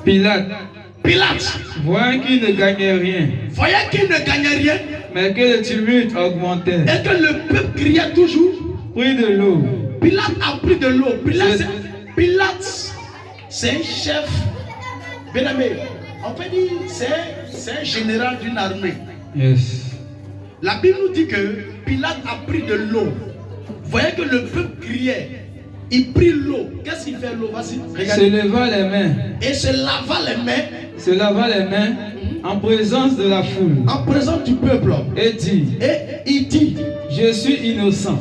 Pilate, Pilate, voyant qu'il ne gagnait rien, voyait qu'il ne gagnait rien mais que le tumulte augmentait, et que le peuple criait toujours, prit de l'eau. Pilate a pris de l'eau. Pilate, c'est un chef, bien aimé, on peut dire c'est un général d'une armée. Yes. La Bible nous dit que Pilate a pris de l'eau. Voyez que le peuple criait. Il prit l'eau. Qu'est-ce qu'il fait l'eau? Vas-y, Se leva les mains. Et se lava les mains. Se lava les mains en présence de la foule. En présence du peuple. Et dit. Et il dit. Je suis innocent.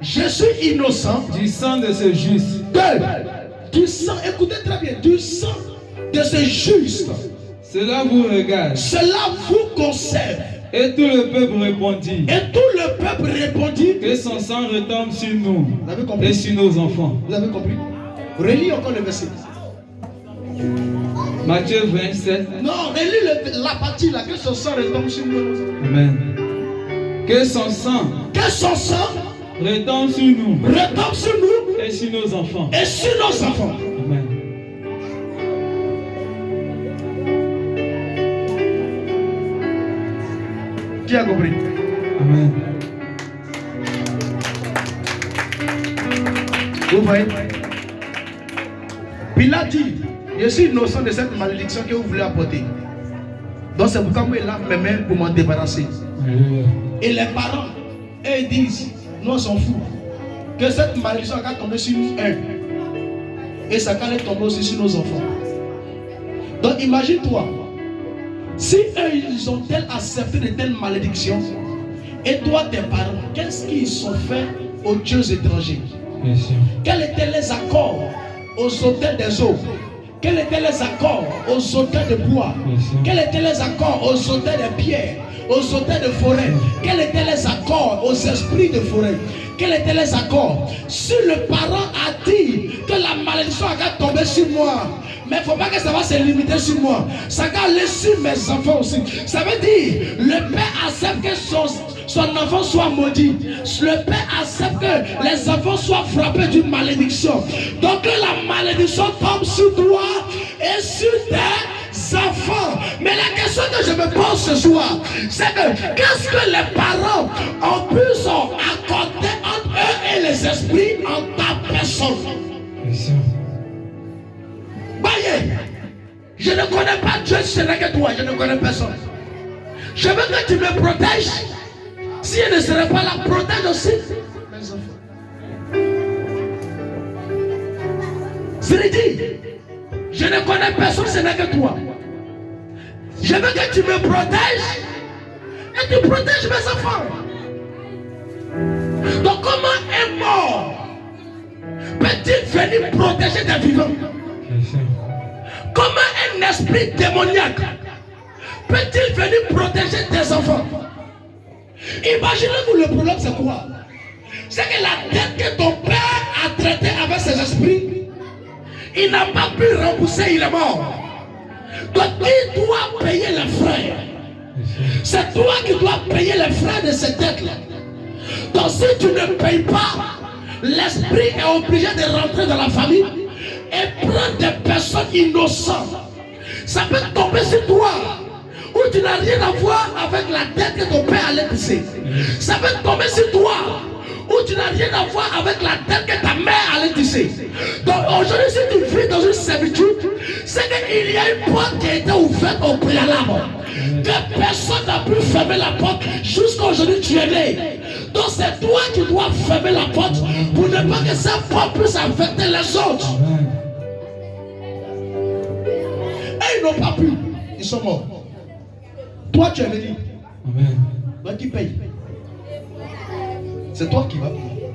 Je suis innocent. Du sang de ce juste. Du sang. Écoutez très bien. Du sang de ce juste. Cela vous regarde. Cela vous concerne. Et tout le peuple répondit. Et tout le peuple répondit. Que son sang retombe sur nous. Vous avez compris? Et sur nos enfants. Vous avez compris? Relis encore le verset. Matthieu 27. Non, relis la partie là. Que son sang retombe sur nous. Amen. Que son sang. Que son sang retombe sur nous. Retombe sur nous. Et sur nos enfants. Et sur nos enfants. Amen. Qui a compris? Amen. Vous voyez? Pilate dit, je suis innocent de cette malédiction que vous voulez apporter. Donc c'est pourquoi moi je lave mes mains pour m'en débarrasser. Et les parents, eux disent, nous on s'en fout. Que cette malédiction va tomber sur nous et ça va tomber aussi sur nos enfants. Donc imagine-toi. Si eux ils ont accepté de telles malédictions, et toi tes parents, qu'est-ce qu'ils sont faits aux dieux étrangers? Quels étaient les accords aux autels des eaux? Quels étaient les accords aux autels de bois? Quels étaient les accords aux autels de pierre? Aux autels de forêt? Quels étaient les accords aux esprits de forêt? Quels étaient les accords? Si le parent a dit que la malédiction va tomber sur moi, mais il ne faut pas que ça va se limiter sur moi. Ça va aller sur mes enfants aussi. Ça veut dire, le père accepte que son enfant soit maudit. Le père accepte que les enfants soient frappés d'une malédiction. Donc la malédiction tombe sur toi et sur tes enfants. Mais la question que je me pose ce soir, c'est que qu'est-ce que les parents ont pu accorder entre eux et les esprits en ta personne? Voyez, je ne connais pas Dieu, ce n'est que toi, je ne connais personne. Je veux que tu me protèges. Si je ne serais pas là, protège aussi mes enfants. C'est dit, je ne connais personne, ce n'est que toi. Je veux que tu me protèges et tu protèges mes enfants. Donc comment un mort peut-il venir protéger des vivants? Comment un esprit démoniaque peut-il venir protéger tes enfants? Imaginez-vous, le problème c'est quoi? C'est que la dette que ton père a traitée avec ses esprits, il n'a pas pu rembourser, il est mort. Donc qui doit payer les frais? C'est toi qui dois payer les frais de cette dette-là. Donc si tu ne payes pas, l'esprit est obligé de rentrer dans la famille et prendre des personnes innocentes. Ça peut tomber sur toi, où tu n'as rien à voir avec la dette que ton père allait pisser. Ça peut tomber sur toi, où tu n'as rien à voir avec la dette que ta mère allait tisser. Donc aujourd'hui, si tu vis dans une servitude, c'est qu'il y a une porte qui a été ouverte au préalable. Que personne n'a pu fermer la porte jusqu'à aujourd'hui tu es né. Donc c'est toi qui dois fermer la porte pour ne pas que cette porte puisse affecter les autres. Et ils n'ont pas pu. Ils sont morts. Toi tu es venu. Donc qui paye? C'est toi qui vas payer.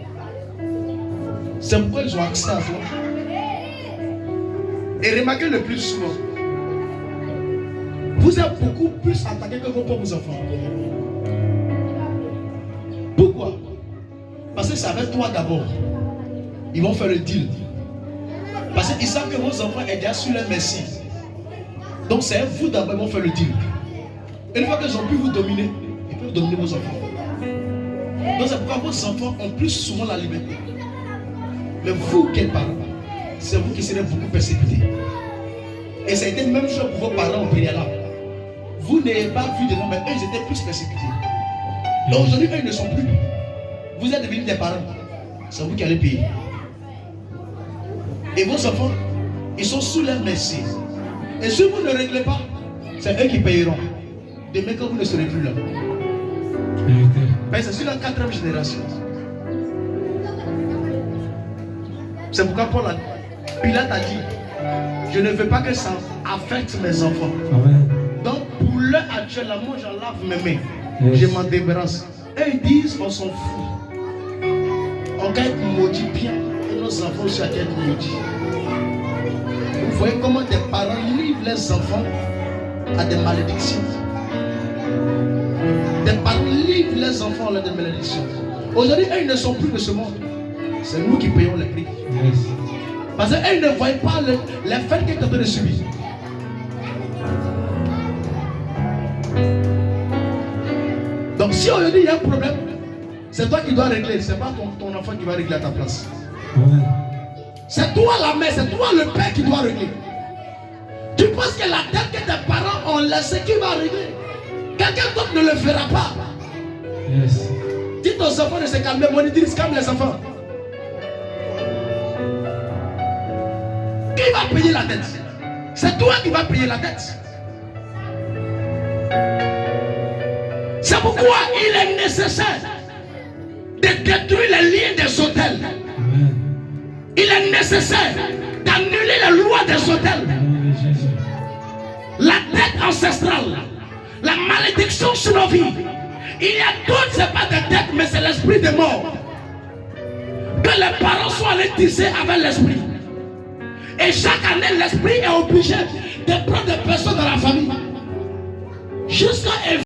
C'est pourquoi ils ont accès à toi. Et remarquez le plus souvent, vous êtes beaucoup plus attaqués que vos propres enfants. Pourquoi? Parce que c'est avec toi d'abord. Ils vont faire le deal. Parce qu'ils savent que vos enfants sont déjà sur leur merci. Donc c'est vous d'abord qui vont faire le deal. Et une fois qu'ils ont pu vous dominer, ils peuvent dominer vos enfants. Donc c'est pourquoi vos enfants ont plus souvent la liberté. Mais vous qui êtes parents, c'est vous qui serez beaucoup persécutés. Et ça a été même chose pour vos parents au préalable. Vous n'avez pas vu de nom, mais eux, ils étaient plus persécutés. Et aujourd'hui, eux, ils ne sont plus. Vous êtes devenus des parents. C'est vous qui allez payer. Et vos enfants, ils sont sous leur merci. Et si vous ne réglez pas, c'est eux qui payeront. Demain, quand vous ne serez plus là. Mais c'est sur la 4e génération. C'est pourquoi Pilate a dit, je ne veux pas que ça affecte mes enfants. Amen. Donc pour l'heure actuelle, moi j'en lave mes mains. Yes. Je m'en débarrasse. Et ils disent, on s'en fout. On va être maudit bien. Et nos enfants aussi à être maudits. Vous voyez comment des parents livrent leurs enfants à des malédictions. Des parents livrent leurs enfants à des malédictions. Aujourd'hui, eux, ils ne sont plus de ce monde. C'est nous qui payons les prix. Yes. Parce qu'eux ne voient pas les faits qu'ils sont en train de subir. Donc si aujourd'hui il y a un problème, c'est toi qui dois régler. C'est pas ton enfant qui va régler à ta place. Amen. C'est toi la mère, c'est toi le père qui doit régler. Tu penses que la dette que tes parents ont laissée, qui va régler? Quelqu'un d'autre ne le fera pas. Yes. Dis aux enfants de se calmer. Mon Idriss, calme les enfants. Qui va payer la dette? C'est toi qui vas payer la dette. C'est pourquoi il est nécessaire de détruire les liens des hôtels. Amen. Il est nécessaire d'annuler les lois des hôtels. La dette ancestrale, la malédiction sur nos vies. Il y a d'autres, ce n'est pas de dette, mais c'est l'esprit de mort. Que les parents soient allés tisser avec l'esprit. Et chaque année, l'esprit est obligé de prendre des personnes dans la famille. Jusqu'à